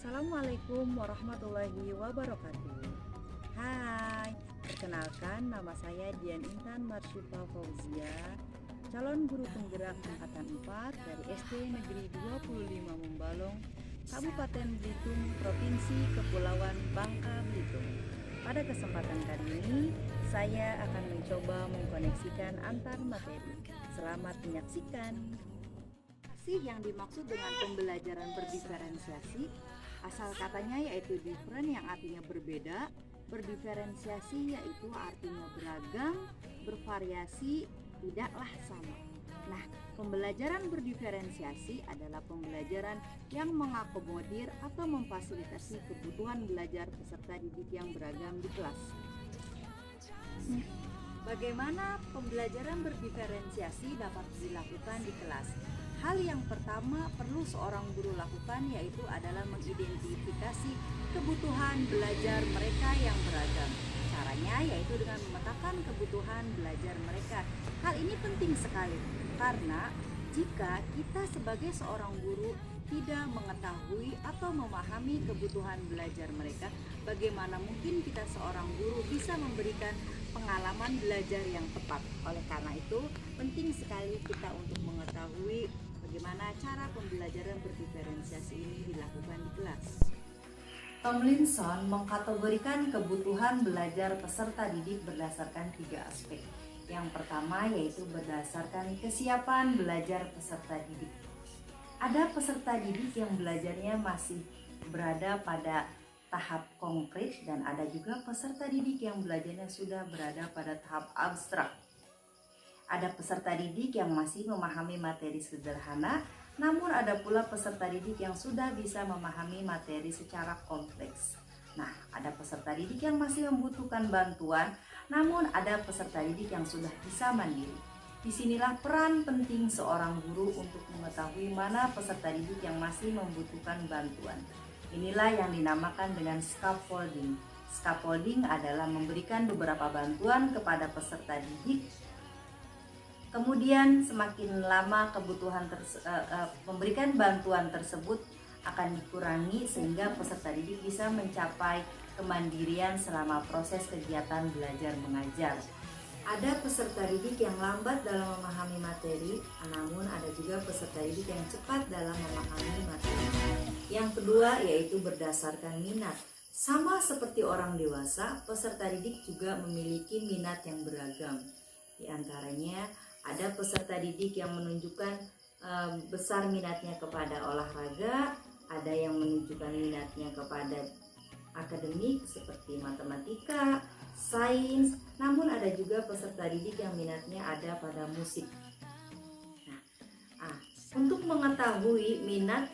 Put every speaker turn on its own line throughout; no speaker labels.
Assalamualaikum warahmatullahi wabarakatuh. Hai, perkenalkan nama saya Dian Intan Marsyifa Fauzia, calon guru penggerak angkatan 4 dari SD Negeri 25 Membalong, Kabupaten Belitung, Provinsi Kepulauan Bangka Belitung. Pada kesempatan kali ini, saya akan mencoba mengkoneksikan antar materi. Selamat menyaksikan. Sih yang dimaksud dengan pembelajaran berdiferensiasi? Asal katanya yaitu different yang artinya berbeda, berdiferensiasi yaitu artinya beragam, bervariasi, tidaklah sama. Nah, pembelajaran berdiferensiasi adalah pembelajaran yang mengakomodir atau memfasilitasi kebutuhan belajar peserta didik yang beragam di kelas. Bagaimana pembelajaran berdiferensiasi dapat dilakukan di kelas? Hal yang pertama perlu seorang guru lakukan yaitu adalah mengidentifikasi kebutuhan belajar mereka yang beragam. Caranya yaitu dengan memetakan kebutuhan belajar mereka. Hal ini penting sekali karena jika kita sebagai seorang guru tidak mengetahui atau memahami kebutuhan belajar mereka, bagaimana mungkin kita seorang guru bisa memberikan pengalaman belajar yang tepat. Oleh karena itu, penting sekali kita untuk mengetahui bagaimana cara pembelajaran berdiferensiasi ini dilakukan di kelas. Tomlinson mengkategorikan kebutuhan belajar peserta didik berdasarkan 3 aspek. Yang pertama yaitu berdasarkan kesiapan belajar peserta didik. Ada peserta didik yang belajarnya masih berada pada tahap konkret dan ada juga peserta didik yang belajarnya sudah berada pada tahap abstrak. Ada peserta didik yang masih memahami materi sederhana, namun ada pula peserta didik yang sudah bisa memahami materi secara kompleks. Nah, ada peserta didik yang masih membutuhkan bantuan, namun ada peserta didik yang sudah bisa mandiri. Disinilah peran penting seorang guru untuk mengetahui mana peserta didik yang masih membutuhkan bantuan. Inilah yang dinamakan dengan scaffolding. Scaffolding adalah memberikan beberapa bantuan kepada peserta didik. Kemudian semakin lama kebutuhan memberikan bantuan tersebut akan dikurangi sehingga peserta didik bisa mencapai kemandirian selama proses kegiatan belajar mengajar. Ada peserta didik yang lambat dalam memahami materi, namun ada juga peserta didik yang cepat dalam memahami materi. Yang kedua yaitu berdasarkan minat. Sama seperti orang dewasa, peserta didik juga memiliki minat yang beragam. Di antaranya ada peserta didik yang menunjukkan besar minatnya kepada olahraga, ada yang menunjukkan minatnya kepada akademik seperti matematika, sains, namun ada juga peserta didik yang minatnya ada pada musik. Untuk mengetahui minat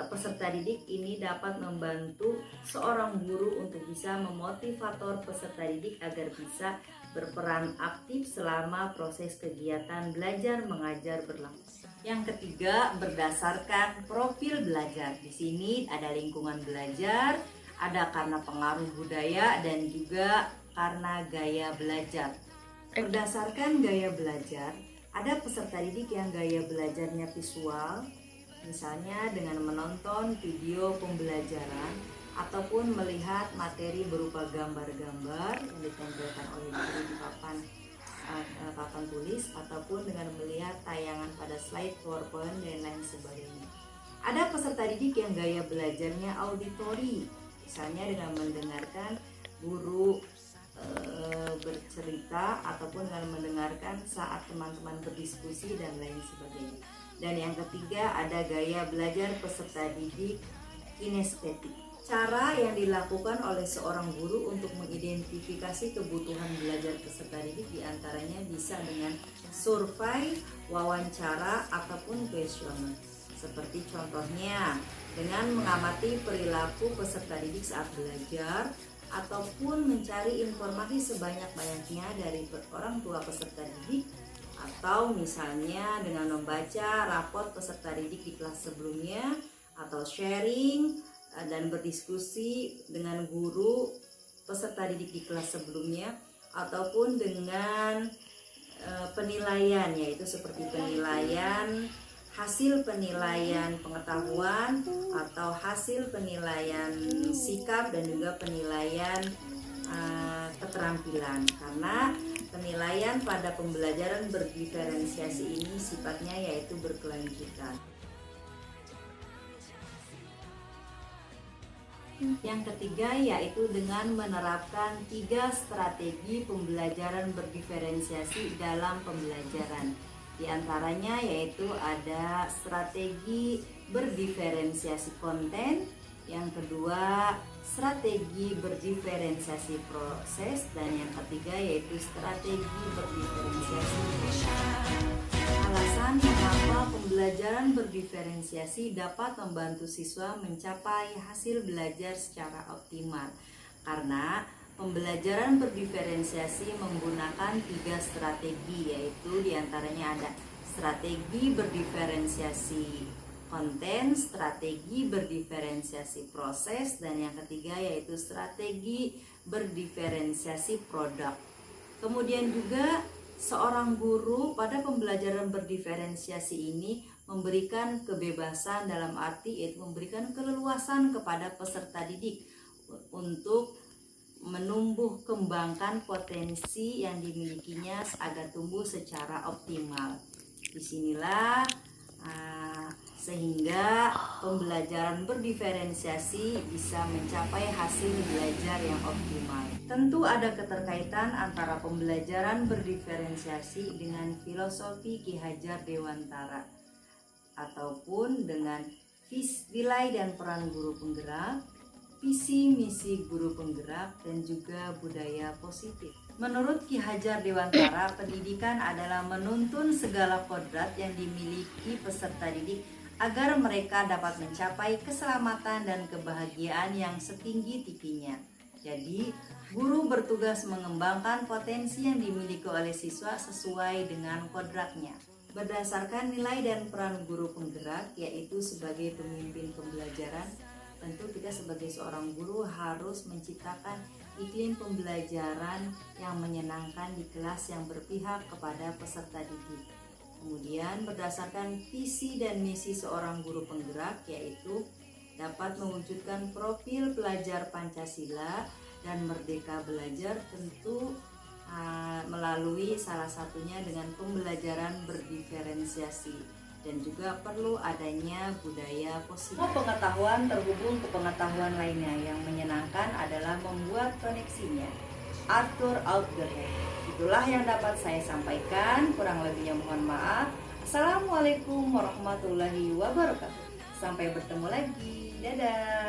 peserta didik ini dapat membantu seorang guru untuk bisa memotivator peserta didik agar bisa berperan aktif selama proses kegiatan belajar mengajar berlangsung. Yang ketiga, berdasarkan profil belajar. Di sini ada lingkungan belajar, ada karena pengaruh budaya dan juga karena gaya belajar. Berdasarkan gaya belajar, ada peserta didik yang gaya belajarnya visual, misalnya dengan menonton video pembelajaran ataupun melihat materi berupa gambar-gambar yang ditempelkan oleh guru di papan tulis ataupun dengan melihat tayangan pada slide PowerPoint dan lain sebagainya. Ada peserta didik yang gaya belajarnya auditori, misalnya dengan mendengarkan guru bercerita ataupun dengan mendengarkan saat teman-teman berdiskusi dan lain sebagainya. Dan yang ketiga ada gaya belajar peserta didik kinestetik. Cara yang dilakukan oleh seorang guru untuk mengidentifikasi kebutuhan belajar peserta didik diantaranya bisa dengan survei, wawancara, ataupun kuesioner. Seperti contohnya dengan mengamati perilaku peserta didik saat belajar ataupun mencari informasi sebanyak-banyaknya dari orang tua peserta didik, atau misalnya dengan membaca rapot peserta didik di kelas sebelumnya atau sharing dan berdiskusi dengan guru peserta didik di kelas sebelumnya ataupun dengan penilaian, yaitu seperti penilaian hasil penilaian pengetahuan atau hasil penilaian sikap dan juga penilaian keterampilan, karena penilaian pada pembelajaran berdiferensiasi ini sifatnya yaitu berkelanjutan. Yang ketiga yaitu dengan menerapkan 3 strategi pembelajaran berdiferensiasi dalam pembelajaran. Di antaranya yaitu ada strategi berdiferensiasi konten, yang kedua strategi berdiferensiasi proses, dan yang ketiga yaitu strategi berdiferensiasi proses. Alasan mengapa pembelajaran berdiferensiasi dapat membantu siswa mencapai hasil belajar secara optimal, karena pembelajaran berdiferensiasi menggunakan 3 strategi, yaitu diantaranya ada strategi berdiferensiasi konten, strategi berdiferensiasi proses, dan yang ketiga yaitu strategi berdiferensiasi produk. Kemudian juga seorang guru pada pembelajaran berdiferensiasi ini memberikan kebebasan, dalam arti yaitu memberikan keleluasan kepada peserta didik untuk menumbuh kembangkan potensi yang dimilikinya agar tumbuh secara optimal. Disinilah sehingga pembelajaran berdiferensiasi bisa mencapai hasil belajar yang optimal. Tentu ada keterkaitan antara pembelajaran berdiferensiasi dengan filosofi Ki Hajar Dewantara ataupun dengan nilai dan peran guru penggerak, visi misi guru penggerak, dan juga budaya positif. Menurut Ki Hajar Dewantara, pendidikan adalah menuntun segala kodrat yang dimiliki peserta didik agar mereka dapat mencapai keselamatan dan kebahagiaan yang setinggi-tingginya. Jadi, guru bertugas mengembangkan potensi yang dimiliki oleh siswa sesuai dengan kodratnya. Berdasarkan nilai dan peran guru penggerak, yaitu sebagai pemimpin pembelajaran, tentu kita sebagai seorang guru harus menciptakan iklim pembelajaran yang menyenangkan di kelas yang berpihak kepada peserta didik. Kemudian berdasarkan visi dan misi seorang guru penggerak, yaitu dapat mewujudkan profil pelajar Pancasila dan merdeka belajar, tentu melalui salah satunya dengan pembelajaran berdiferensiasi, dan juga perlu adanya budaya positif. Pengetahuan terhubung ke pengetahuan lainnya yang menyenangkan adalah membuat koneksinya. Arthur Outger. Itulah yang dapat saya sampaikan, kurang lebihnya mohon maaf. Assalamualaikum warahmatullahi wabarakatuh. Sampai bertemu lagi. Dadah.